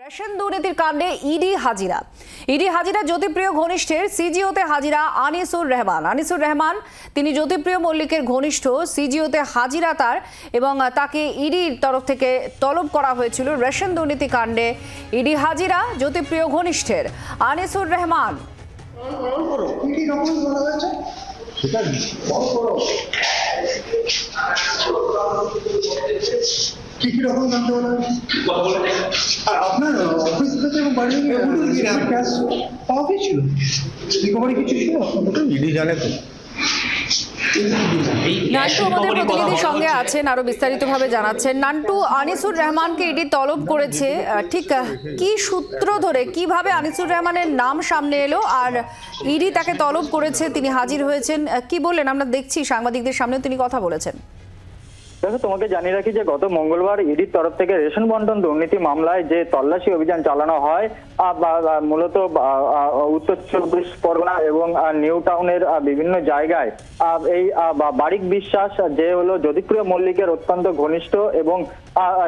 Ration দুর্নীতির কাণ্ডে ED হাজিরা জ্যোতিপ্রিয় ঘনিষ্ঠের সিজিওতে হাজিরা আনিসুর রহমান তিনি জ্যোতিপ্রিয় মল্লিকের ঘনিষ্ঠ সিজিওতে হাজিরা তার এবং তাকে ইডির তরফ থেকে তলব করা হয়েছিল রেশন দুর্নীতি কাণ্ডে। ইডি হাজিরা জ্যোতিপ্রিয় ঘনিষ্ঠের আনিসুর রহমান। কি কি রকম জানতে বলা আর আপনার অফিস থেকে বাড়ি ক্যাশ পাওয়া গেছিল, রিকভারি কিছু ছিল? ইডি জানে তো। নান্টু আমাদের প্রতিনিধির সঙ্গে আছেন, আরো বিস্তারিতভাবে জানাচ্ছেন। নান্টু, আনিসুর রহমানকে ইডি তলব করেছে, ঠিক কি সূত্র ধরে কিভাবে আনিসুর রহমানের নাম সামনে এলো আর ইডি তাকে তলব করেছে, তিনি হাজির হয়েছেন, কি বললেন? আমরা দেখছি সাংবাদিকদের সামনেও তিনি কথা বলেছেন। দেখো, তোমাকে জানিয়ে রাখি যে গত মঙ্গলবার ইডির তরফ থেকে রেশন বন্টন দুর্নীতি মামলায় যে তল্লাশি অভিযান চালানো হয় মূলত উত্তর চব্বিশ পরগনা এবং নিউ টাউনের বিভিন্ন জায়গায় এই বারিক বিশ্বাস যে হলো জ্যোতিপ্রিয় মল্লিকের অত্যন্ত ঘনিষ্ঠ এবং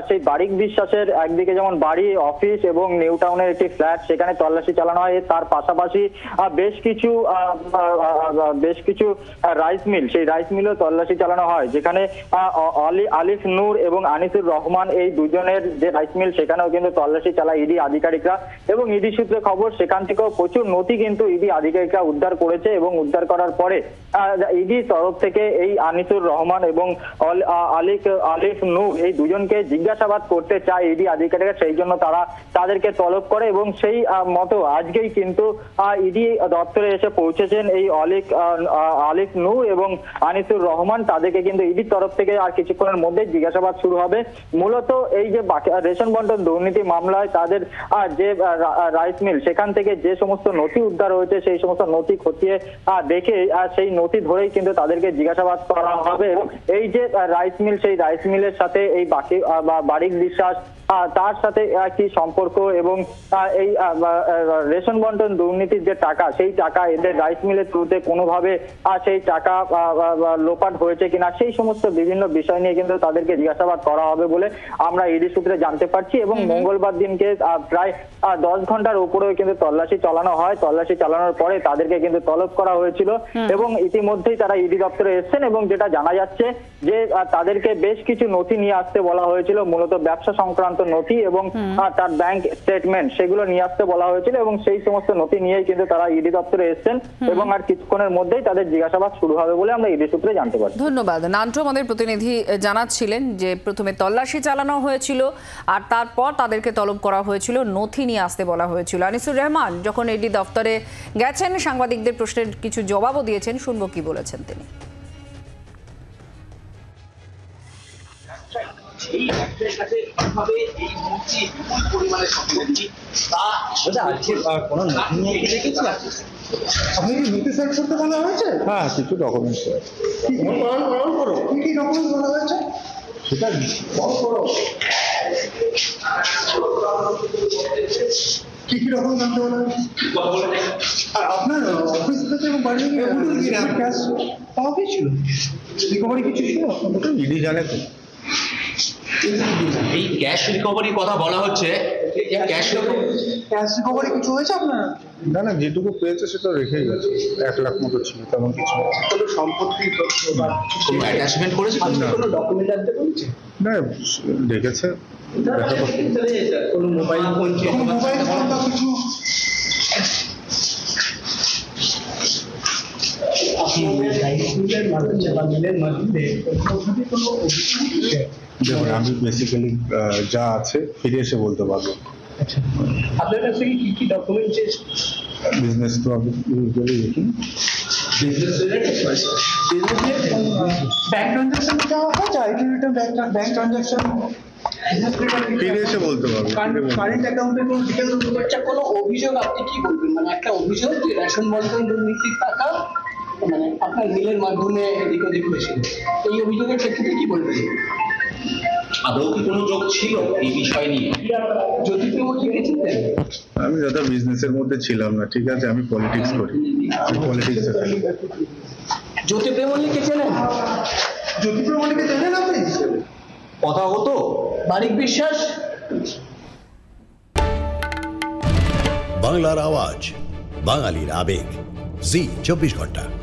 সেই বারিক বিশ্বাসের একদিকে যেমন বাড়ি, অফিস এবং নিউ টাউনের একটি ফ্ল্যাট, সেখানে তল্লাশি চালানো হয়। তার পাশাপাশি বেশ কিছু রাইস মিল, সেই রাইস মিলও তল্লাশি চালানো হয়, যেখানে আলিফ নূর এবং আনিসুর রহমান এই দুজনের যে রাইস মিল সেখানেও কিন্তু তল্লাশি চালায় ইডি আধিকারিকরা। এবং ইডি সূত্রে খবর, সেখান থেকেও প্রচুর নথি কিন্তু ইডি আধিকারিকরা উদ্ধার করেছে এবং উদ্ধার করার পরে ইডি তরফ থেকে এই আনিসুর রহমান এবং আলিফ নূর এই দুজনকে জিজ্ঞাসাবাদ করতে চায় ইডি আধিকারিকরা, সেই জন্য তাদেরকে তলব করে এবং সেই মতো আজকেই কিন্তু ইডি দপ্তরে এসে পৌঁছেছেন এই আলিফ নূর এবং আনিসুর রহমান। তাদেরকে কিন্তু ইডির তরফ থেকে আর কিছুক্ষণের মধ্যে জিজ্ঞাসাবাদ শুরু হবে। মূলত এই যে রেশন বন্টন দুর্নীতি মামলায় তাদের যে রাইস মিল, সেখান থেকে যে সমস্ত নথি উদ্ধার হয়েছে সেই সমস্ত নথি খতিয়ে দেখে সেই নথি ধরেই কিন্তু তাদেরকে জিজ্ঞাসাবাদ করা হবে। এবং এই যে রাইস মিল, সেই রাইস মিলের সাথে এই বারিক বিশ্বাস তার সাথে কি সম্পর্ক এবং এই রেশন বন্টন দুর্নীতির যে টাকা, সেই টাকা এদের রাইস মিলের থ্রুতে কোনোভাবে সেই টাকা লোপাট হয়েছে কিনা, সেই সমস্ত বিভিন্ন বিষয় নিয়ে কিন্তু তাদেরকে জিজ্ঞাসাবাদ করা হবে বলে আমরা ইডি সূত্রে জানতে পারছি। এবং মঙ্গলবার দিনকে প্রায় 10 ঘন্টার উপরেও কিন্তু তল্লাশি চালানো হয়। তল্লাশি চালানোর পরে তাদেরকে কিন্তু তলব করা হয়েছিল এবং ইতিমধ্যেই তারা ইডি দপ্তরে এসেছেন এবং যেটা জানা যাচ্ছে যে তাদেরকে বেশ কিছু নথি নিয়ে আসতে বলা হয়েছিল, মূলত ব্যবসা সংক্রান্ত নথি এবং তার ব্যাংক স্টেটমেন্ট, সেগুলো নিয়ে আসতে বলা হয়েছিল এবং সেই সমস্ত নথি নিয়েই কিন্তু তারা ইডি দপ্তরে এসেছেন এবং আর কিছুক্ষণের মধ্যেই তাদের জিজ্ঞাসাবাদ শুরু হবে বলে আমরা ইডি সূত্রে জানতে পারছি। ধন্যবাদ নান্টু। আমাদের প্রতিনিধি জানাচ্ছিলেন যে প্রথমে তল্লাশি চালানো হয়েছিল আর তারপর তাদেরকে তলব করা হয়েছিল, নথি নিয়ে আসতে বলা হয়েছিল। আনিসুর রহমান যখন ইডি দপ্তরে গেছেন, সাংবাদিকদের প্রশ্নের কিছু জবাবও দিয়েছেন, শুনবো কি বলেছেন তিনি। এই একটার সাথে কিভাবে এই মুক্তি বিপুল পরিমাণে সম্পত্তি তা আজকে কোনো নতুন নথি দেখেছি। আপনি কি নথি সাইড করতে বলা হয়েছে? হ্যাঁ, কিছু ডকুমেন্টস করো। কি কি ডকুমেন্টস বলা হয়েছে সেটা করো। কি কি রকম জানতে বলা হয়েছে আর আপনার অফিস থেকে বাড়ি ক্যাশ পাওয়া গেছিল, রিকভারি কিছু ছিল? ইডি জানে তো। এই ক্যাশ রিকভারির কথা বলা হচ্ছে, ক্যাশ রিকভারি কিছু হয়েছে আপনার? না, যেটুকু পেয়েছে সেটা রেখেই গেছে। 1 লাখ মতো ছিল, তেমন কিছু কোনো সম্পত্তি কোনো অ্যাটাচমেন্ট করেছে, কোনো ডকুমেন্ট আনতে বলেছে না, দেখেছে। কোনো মোবাইল ফোন বা কিছু? দেখুন, আমি বেসিক্যালি যা আছে ফিরে এসে বলতে পারবো। আপনার কাছে কি কি ডকুমেন্ট? বিজনেস তো আমি ইউজুয়ালি দেখি। ব্যাংক ট্রানজাকশন দেওয়া হয়, আইটি রিটার্ন, ব্যাংক ট্রানজাকশন ফিরে এসে বলতে পারবো। কারেন্ট অ্যাকাউন্টের কোনো ডিটেইলস হচ্ছে কোনো অভিযোগ আপনি কি বলবেন? মানে একটা অভিযোগ যে রেশন বন্টন দুর্নীতির টাকা মানে আপনার মিলের মাধ্যমে এদিক ওদিক হয়েছিল, এই অভিযোগের ক্ষেত্রে কি বলবেন? আদৌ কি কোনো যোগ ছিল এই বিষয় নিয়ে? জ্যোতিপ্রিয় মল্লিক গেছিলেন? আমি দাদা বিজনেসের মধ্যে ছিলাম না, ঠিক আছে, আমি পলিটিক্স করি। জ্যোতিপ্রিয় মল্লিককে চেনেন? জ্যোতিপ্রিয় মল্লিককে চেনেন আপনি? কথা হতো বারিক বিশ্বাস বাংলার আওয়াজ, বাঙালির আবেগ, জি 24 ঘন্টা।